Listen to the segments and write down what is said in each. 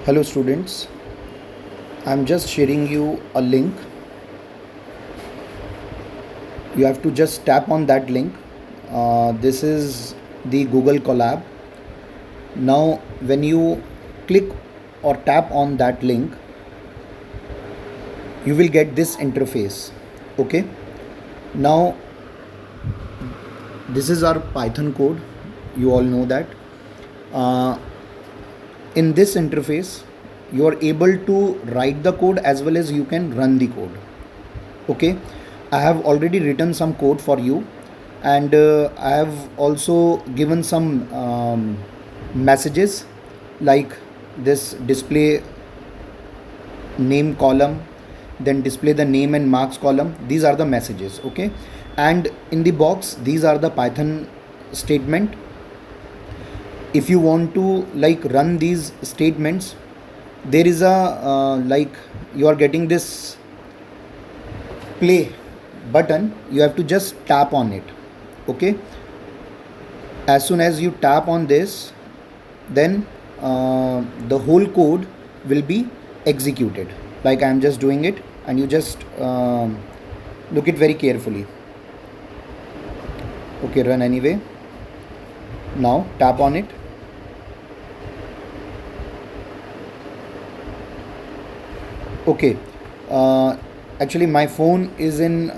Hello students, I'm just sharing you a link. You have to just tap on that link. This is the Google Colab. Now when you click or tap on that link, you will get this interface. Okay. Now this is our Python code. You all know that. Uh, in this interface, you are able to write the code as well as you can run the code. Okay, I have already written some code for you, and I have also given some messages like this: display name column, then display the name and marks column. These are the messages. Okay, and in the box these are the Python statement. If you want to like run these statements, there is a like you are getting this play button. You have to just tap on it. Okay, as soon as you tap on this, then the whole code will be executed like I am just doing it, and you just look it very carefully. Okay, run anyway. Now tap on it. Okay, actually my phone is in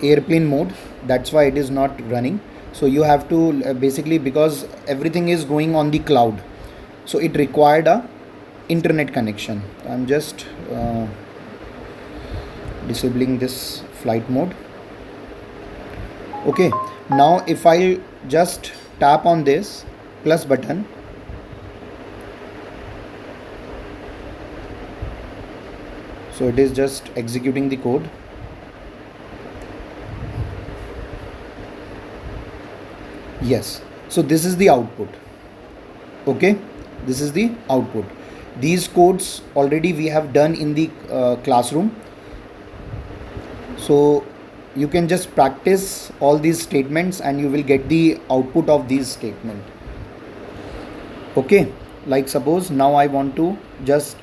airplane mode, that's why it is not running. So you have to basically, because everything is going on the cloud, so it required a internet connection. I'm just disabling this flight mode. Okay, now if I just tap on this plus button, so it is just executing the code. Yes, so this is the output. Okay, this is the output. These codes already we have done in the classroom, so you can just practice all these statements and you will get the output of these statements. Okay, like suppose now I want to just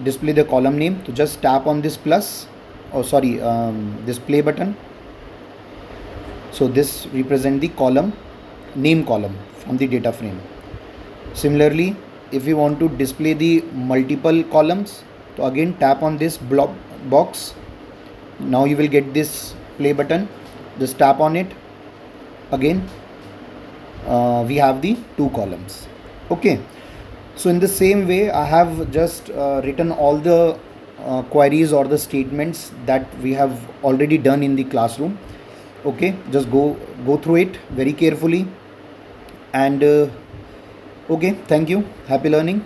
display the column name, to just tap on this plus, or sorry, this play button. So this represent the column name column from the data frame. Similarly, if you want to display the multiple columns, so again tap on this block box. Now you will get this play button. Just tap on it. Again, we have the two columns. Okay. So in the same way, I have just written all the queries or the statements that we have already done in the classroom. Okay, just go through it very carefully, and okay, thank you, happy learning.